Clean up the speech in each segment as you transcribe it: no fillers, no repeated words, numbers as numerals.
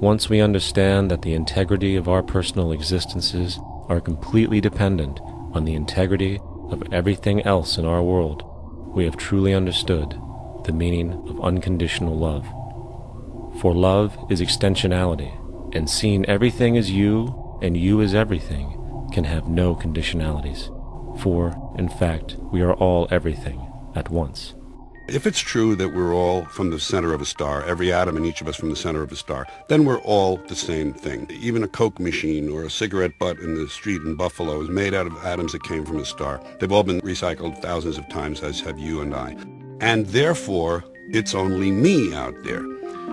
Once we understand that the integrity of our personal existences are completely dependent on the integrity of everything else in our world, we have truly understood the meaning of unconditional love. For love is extensionality, and seeing everything as you and you as everything can have no conditionalities. For, in fact, we are all everything at once. If it's true that we're all from the center of a star, every atom in each of us from the center of a star, then we're all the same thing. Even a Coke machine or a cigarette butt in the street in Buffalo is made out of atoms that came from a star. They've all been recycled thousands of times, as have you and I. And therefore, it's only me out there.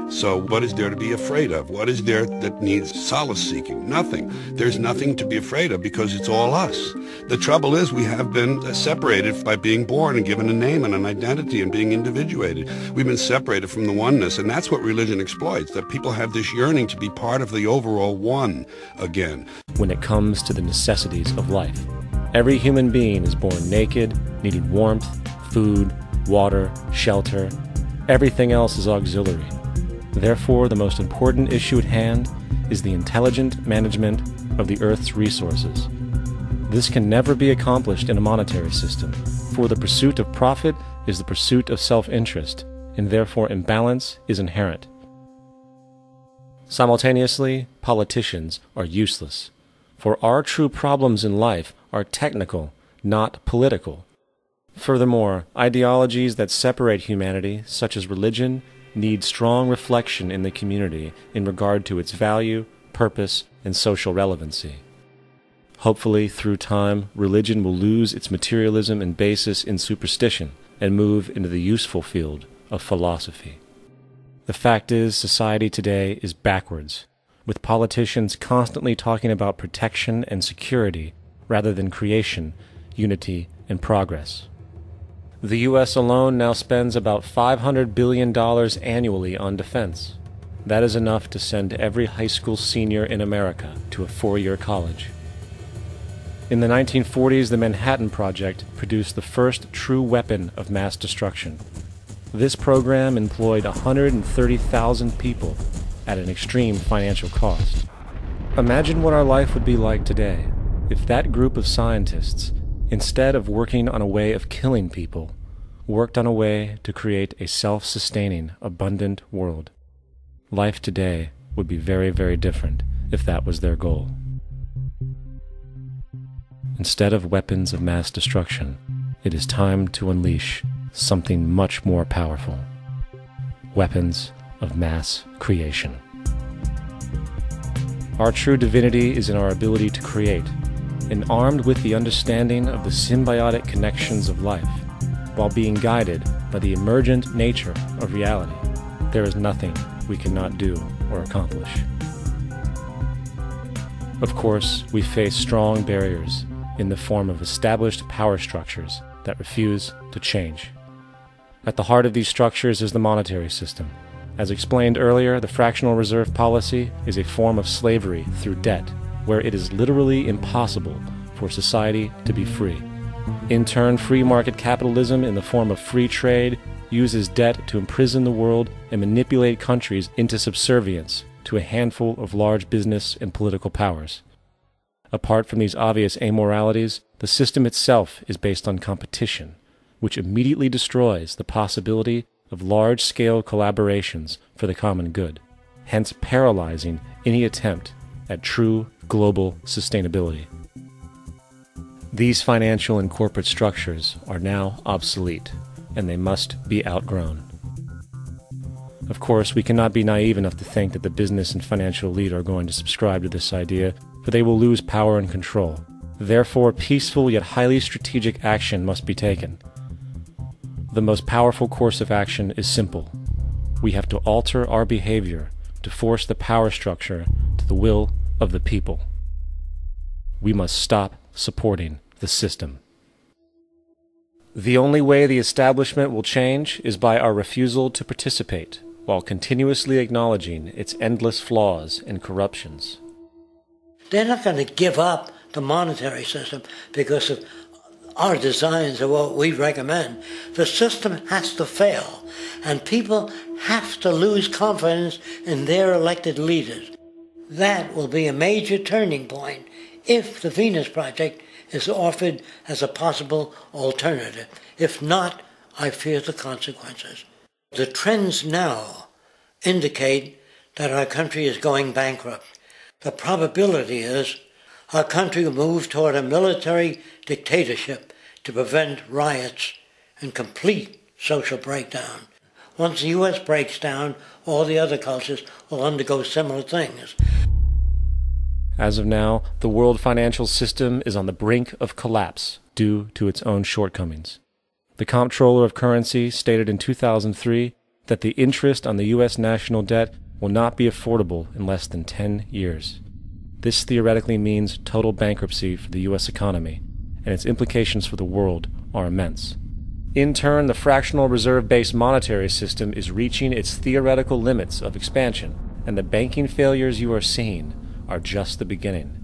So what is there to be afraid of? What is there that needs solace-seeking? Nothing. There's nothing to be afraid of because it's all us. The trouble is we have been separated by being born and given a name and an identity and being individuated. We've been separated from the oneness, and that's what religion exploits, that people have this yearning to be part of the overall one again. When it comes to the necessities of life, every human being is born naked, needing warmth, food, water, shelter. Everything else is auxiliary. Therefore, the most important issue at hand is the intelligent management of the Earth's resources. This can never be accomplished in a monetary system, for the pursuit of profit is the pursuit of self-interest, and therefore imbalance is inherent. Simultaneously, politicians are useless, for our true problems in life are technical, not political. Furthermore, ideologies that separate humanity, such as religion, need strong reflection in the community in regard to its value, purpose, and social relevancy. Hopefully, through time, religion will lose its materialism and basis in superstition and move into the useful field of philosophy. The fact is, society today is backwards, with politicians constantly talking about protection and security rather than creation, unity, and progress. The U.S. alone now spends about $500 billion annually on defense. That is enough to send every high school senior in America to a 4-year college. In the 1940s, the Manhattan Project produced the first true weapon of mass destruction. This program employed 130,000 people at an extreme financial cost. Imagine what our life would be like today if that group of scientists, instead of working on a way of killing people, worked on a way to create a self-sustaining, abundant world. Life today would be very, very different if that was their goal. Instead of weapons of mass destruction, it is time to unleash something much more powerful. Weapons of mass creation. Our true divinity is in our ability to create, and armed with the understanding of the symbiotic connections of life, while being guided by the emergent nature of reality, there is nothing we cannot do or accomplish. Of course, we face strong barriers in the form of established power structures that refuse to change. At the heart of these structures is the monetary system. As explained earlier, the fractional reserve policy is a form of slavery through debt, where it is literally impossible for society to be free. In turn, free market capitalism in the form of free trade uses debt to imprison the world and manipulate countries into subservience to a handful of large business and political powers. Apart from these obvious amoralities, the system itself is based on competition, which immediately destroys the possibility of large-scale collaborations for the common good, hence paralyzing any attempt at true global sustainability. These financial and corporate structures are now obsolete, and they must be outgrown. Of course, we cannot be naive enough to think that the business and financial elite are going to subscribe to this idea, for they will lose power and control. Therefore, peaceful yet highly strategic action must be taken. The most powerful course of action is simple. We have to alter our behavior to force the power structure to the will of the people. We must stop supporting the system. The only way the establishment will change is by our refusal to participate, while continuously acknowledging its endless flaws and corruptions. They're not going to give up the monetary system because of our designs are what we recommend, the system has to fail, and people have to lose confidence in their elected leaders. That will be a major turning point if the Venus Project is offered as a possible alternative. If not, I fear the consequences. The trends now indicate that our country is going bankrupt. The probability is our country will move toward a military dictatorship to prevent riots and complete social breakdown. Once the U.S. breaks down, all the other cultures will undergo similar things. As of now, the world financial system is on the brink of collapse due to its own shortcomings. The Comptroller of Currency stated in 2003 that the interest on the U.S. national debt will not be affordable in less than 10 years. This theoretically means total bankruptcy for the U.S. economy, and its implications for the world are immense. In turn, the fractional reserve-based monetary system is reaching its theoretical limits of expansion, and the banking failures you are seeing are just the beginning.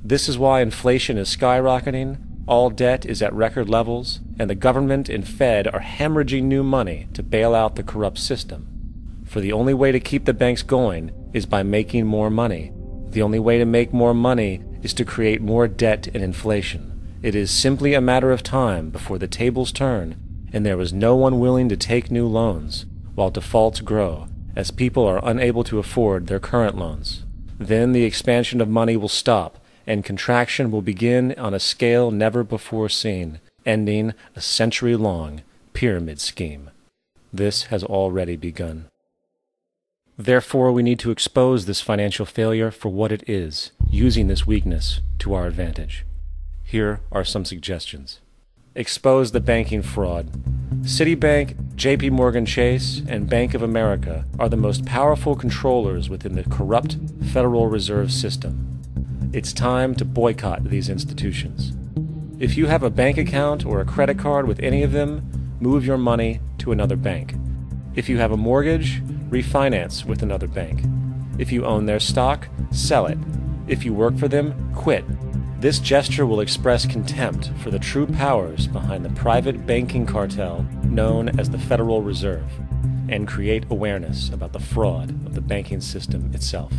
This is why inflation is skyrocketing, all debt is at record levels, and the government and Fed are hemorrhaging new money to bail out the corrupt system. For the only way to keep the banks going is by making more money. The only way to make more money is to create more debt and inflation. It is simply a matter of time before the tables turn, and there is no one willing to take new loans, while defaults grow, as people are unable to afford their current loans. Then the expansion of money will stop, and contraction will begin on a scale never before seen, ending a century-long pyramid scheme. This has already begun. Therefore, we need to expose this financial failure for what it is, using this weakness to our advantage. Here are some suggestions. Expose the banking fraud. Citibank, JP Morgan Chase, and Bank of America are the most powerful controllers within the corrupt Federal Reserve System. It's time to boycott these institutions. If you have a bank account or a credit card with any of them, move your money to another bank. If you have a mortgage, refinance with another bank. If you own their stock, sell it. If you work for them, quit. This gesture will express contempt for the true powers behind the private banking cartel known as the Federal Reserve, and create awareness about the fraud of the banking system itself.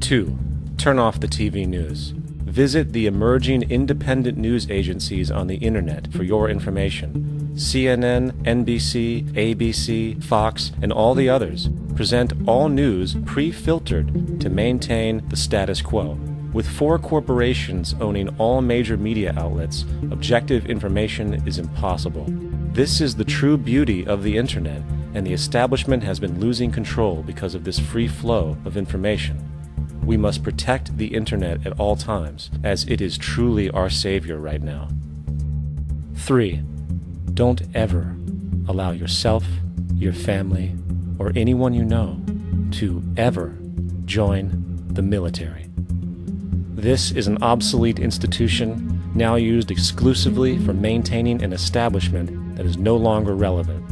2. Turn off the TV news. Visit the emerging independent news agencies on the internet for your information. CNN, NBC, ABC, Fox, and all the others present all news pre-filtered to maintain the status quo. With 4 corporations owning all major media outlets, objective information is impossible. This is the true beauty of the internet, and the establishment has been losing control because of this free flow of information. We must protect the internet at all times, as it is truly our savior right now. 3. Don't ever allow yourself, your family, or anyone you know to ever join the military. This is an obsolete institution now used exclusively for maintaining an establishment that is no longer relevant.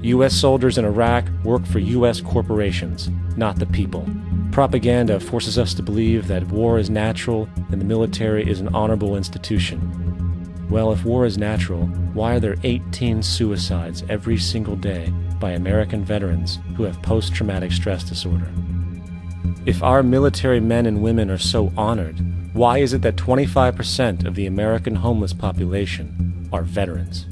U.S. soldiers in Iraq work for U.S. corporations, not the people. Propaganda forces us to believe that war is natural and the military is an honorable institution. Well, if war is natural, why are there 18 suicides every single day by American veterans who have post-traumatic stress disorder? If our military men and women are so honored, why is it that 25% of the American homeless population are veterans?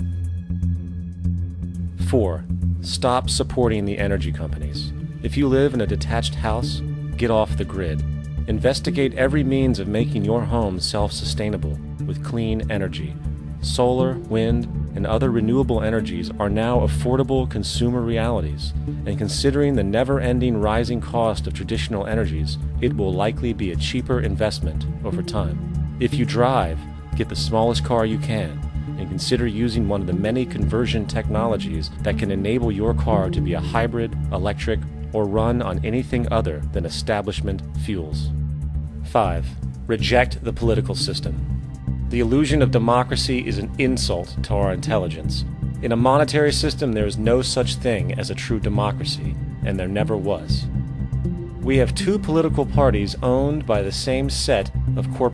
4. Stop supporting the energy companies. If you live in a detached house, get off the grid. Investigate every means of making your home self-sustainable with clean energy. Solar, wind, and other renewable energies are now affordable consumer realities, and considering the never-ending rising cost of traditional energies, it will likely be a cheaper investment over time. If you drive, get the smallest car you can, and consider using one of the many conversion technologies that can enable your car to be a hybrid, electric, or run on anything other than establishment fuels. 5. Reject the political system. The illusion of democracy is an insult to our intelligence. In a monetary system, there is no such thing as a true democracy, and there never was. We have 2 political parties owned by the same set of corporations.